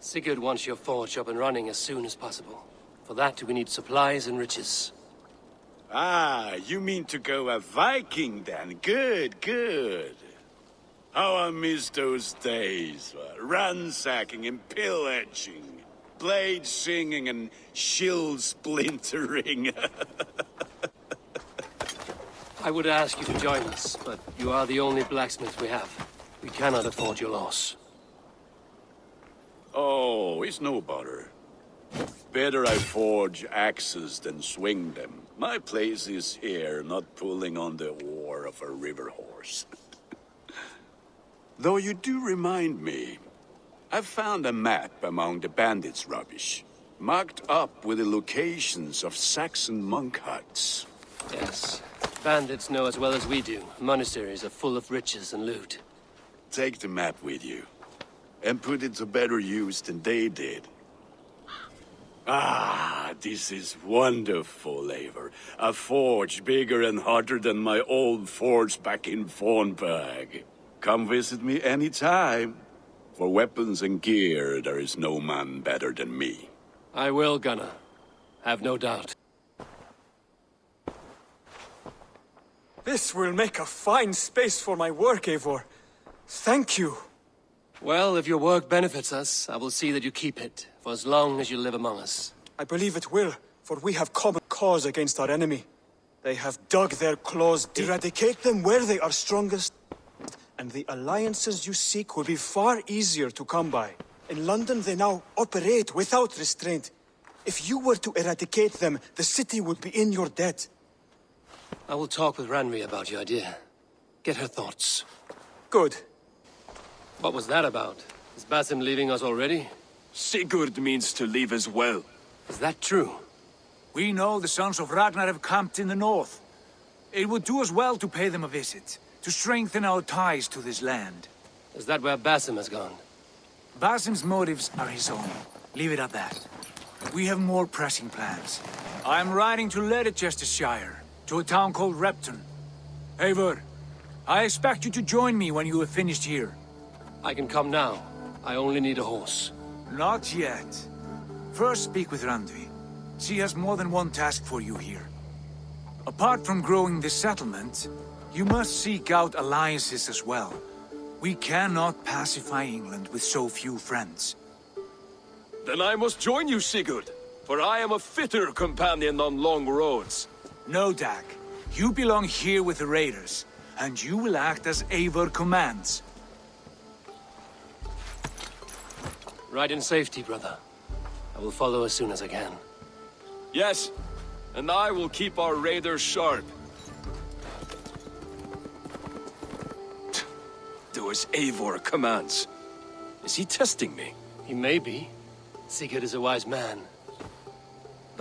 Sigurd wants your forge up and running as soon as possible. For that, we need supplies and riches. Ah, you mean to go a Viking then? Good, good. How I miss those days. Ransacking and pillaging. Blade singing and shield splintering. I would ask you to join us, but you are the only blacksmith we have. We cannot afford your loss. Oh, it's no bother. Better I forge axes than swing them. My place is here, not pulling on the oar of a river horse. Though you do remind me, I found a map among the bandits' rubbish, marked up with the locations of Saxon monk huts. Yes. Bandits know as well as we do. Monasteries are full of riches and loot. Take the map with you, and put it to better use than they did. Ah, this is wonderful, Eivor. A forge bigger and hotter than my old forge back in Fornburg. Come visit me anytime. For weapons and gear, there is no man better than me. I will, Gunnar. Have no doubt. This will make a fine space for my work, Eivor. Thank you. Well, if your work benefits us, I will see that you keep it, for as long as you live among us. I believe it will, for we have common cause against our enemy. They have dug their claws deep. Eradicate them where they are strongest, and the alliances you seek will be far easier to come by. In London, they now operate without restraint. If you were to eradicate them, the city would be in your debt. I will talk with Randvi about your idea. Get her thoughts. Good. What was that about? Is Basim leaving us already? Sigurd means to leave as well. Is that true? We know the sons of Ragnar have camped in the north. It would do us well to pay them a visit, to strengthen our ties to this land. Is that where Basim has gone? Basim's motives are his own. Leave it at that. We have more pressing plans. I'm riding to Leicestershire, to a town called Repton. Eivor, I expect you to join me when you have finished here. I can come now. I only need a horse. Not yet. First speak with Randvi. She has more than one task for you here. Apart from growing this settlement, you must seek out alliances as well. We cannot pacify England with so few friends. Then I must join you, Sigurd, for I am a fitter companion on long roads. No, Dag. You belong here with the raiders, and you will act as Eivor commands. Ride in safety, brother. I will follow as soon as I can. Yes, and I will keep our raiders sharp. Do as Eivor commands. Is he testing me? He may be. Sigurd is a wise man.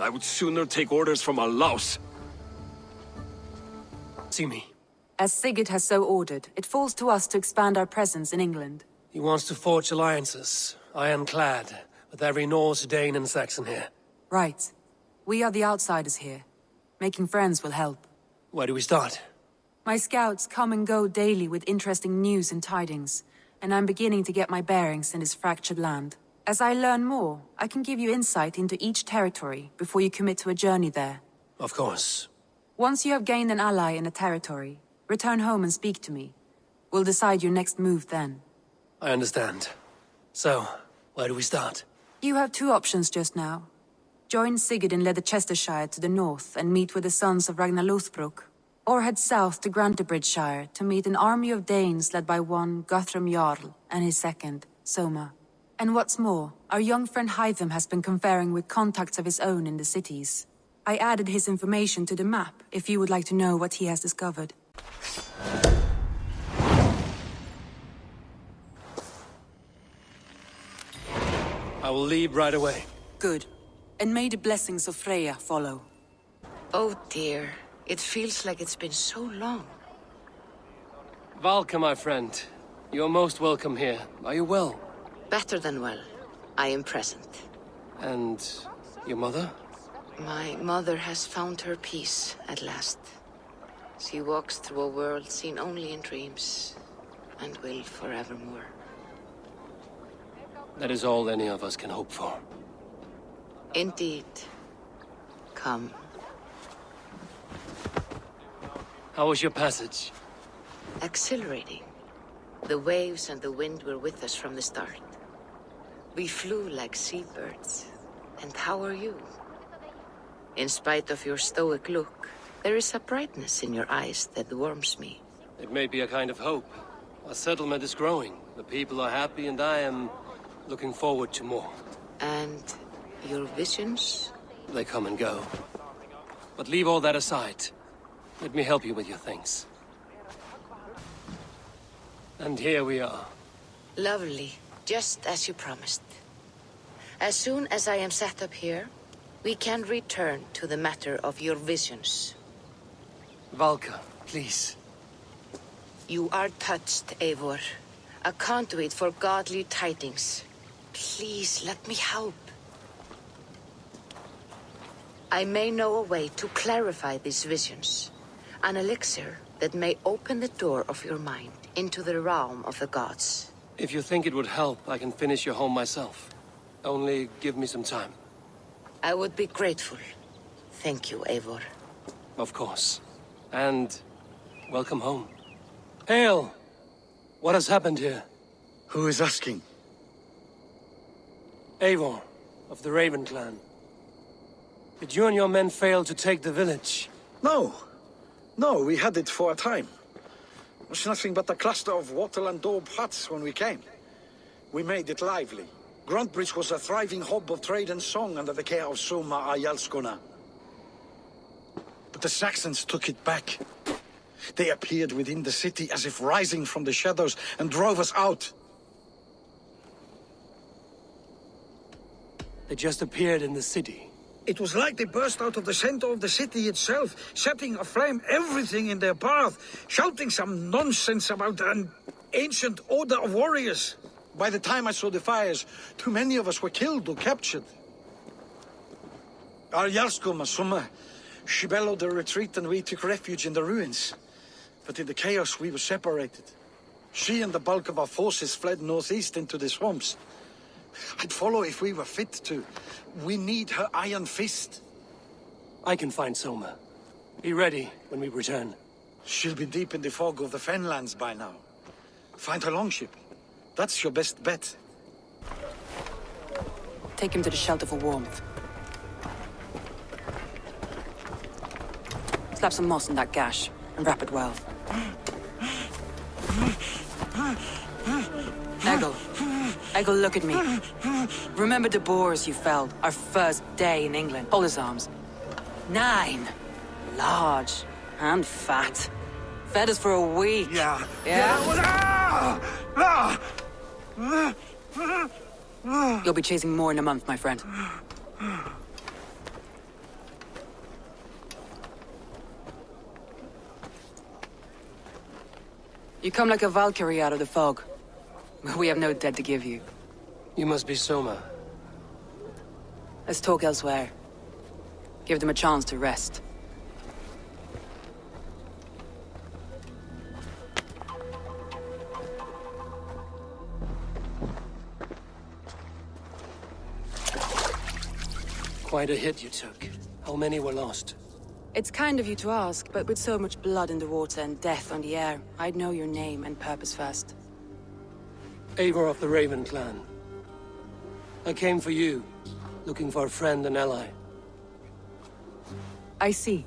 I would sooner take orders from a louse. See me. As Sigurd has so ordered, it falls to us to expand our presence in England. He wants to forge alliances, ironclad, with every Norse, Dane, and Saxon here. Right. We are the outsiders here. Making friends will help. Where do we start? My scouts come and go daily with interesting news and tidings, and I'm beginning to get my bearings in this fractured land. As I learn more, I can give you insight into each territory before you commit to a journey there. Of course. Once you have gained an ally in a territory, return home and speak to me. We'll decide your next move then. I understand. So, where do we start? You have two options just now. Join Sigurd in Leicestershire to the north and meet with the sons of Ragnar Lothbrok, or head south to Grantebridgeshire to meet an army of Danes led by one Guthrum Jarl and his second, Soma. And what's more, our young friend Hytham has been conferring with contacts of his own in the cities. I added his information to the map if you would like to know what he has discovered. I will leave right away. Good. And may the blessings of Freya follow. Oh dear, it feels like it's been so long. Valka, my friend. You're most welcome here. Are you well? Better than well. I am present. And your mother? My mother has found her peace at last. She walks through a world seen only in dreams, and will forevermore. That is all any of us can hope for. Indeed. Come. How was your passage? Exhilarating. The waves and the wind were with us from the start. We flew like seabirds. And how are you? In spite of your stoic look, there is a brightness in your eyes that warms me. It may be a kind of hope. Our settlement is growing. The people are happy, and I am looking forward to more. And your visions? They come and go. But leave all that aside. Let me help you with your things. And here we are. Lovely, just as you promised. As soon as I am set up here, we can return to the matter of your visions. Valka, please. You are touched, Eivor. A conduit for godly tidings. Please, let me help. I may know a way to clarify these visions. An elixir that may open the door of your mind into the realm of the gods. If you think it would help, I can finish your home myself. Only give me some time. I would be grateful. Thank you, Eivor. Of course. And welcome home. Hail! What has happened here? Who is asking? Eivor, of the Raven clan. Did you and your men fail to take the village? No. No, we had it for a time. It was nothing but a cluster of wattle and daub huts when we came. We made it lively. Grantebridge was a thriving hub of trade and song under the care of Soma Ayalskona. But the Saxons took it back. They appeared within the city as if rising from the shadows and drove us out. They just appeared in the city. It was like they burst out of the center of the city itself, setting aflame everything in their path, shouting some nonsense about an ancient order of warriors. By the time I saw the fires, too many of us were killed or captured. Our Yarsko Masuma, she bellowed a retreat and we took refuge in the ruins. But in the chaos we were separated. She and the bulk of our forces fled northeast into the swamps. I'd follow if we were fit to. We need her iron fist. I can find Soma. Be ready when we return. She'll be deep in the fog of the Fenlands by now. Find her longship. That's your best bet. Take him to the shelter for warmth. Slap some moss in that gash, and wrap it well. Eggle, look at me. Remember the boars you felled, our first day in England? Hold his arms. 9. Large and fat. Fed us for a week. Yeah. You'll be chasing more in a month, my friend. You come like a Valkyrie out of the fog. We have no dead to give you. You must be Soma. Let's talk elsewhere. Give them a chance to rest. Quite a hit you took. How many were lost? It's kind of you to ask, but with so much blood in the water and death on the air, I'd know your name and purpose first. Eivor of the Raven clan. I came for you, looking for a friend and ally. I see.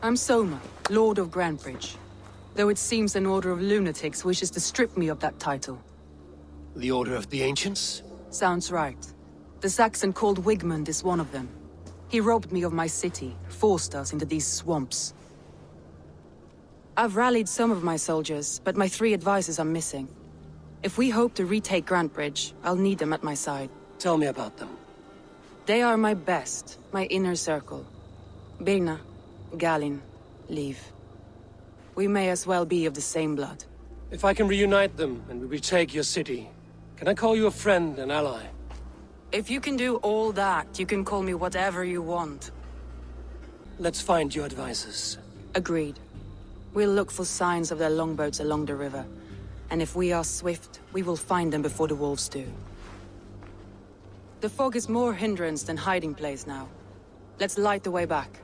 I'm Soma, Lord of Grantebridge. Though it seems an order of lunatics wishes to strip me of that title. The Order of the Ancients? Sounds right. The Saxon called Wigmund is one of them. He robbed me of my city, forced us into these swamps. I've rallied some of my soldiers, but my 3 advisors are missing. If we hope to retake Grantebridge, I'll need them at my side. Tell me about them. They are my best, my inner circle. Birna, Galin, Liv. We may as well be of the same blood. If I can reunite them and we retake your city, can I call you a friend and ally? If you can do all that, you can call me whatever you want. Let's find your advisors. Agreed. We'll look for signs of their longboats along the river. And if we are swift, we will find them before the wolves do. The fog is more hindrance than hiding place now. Let's light the way back.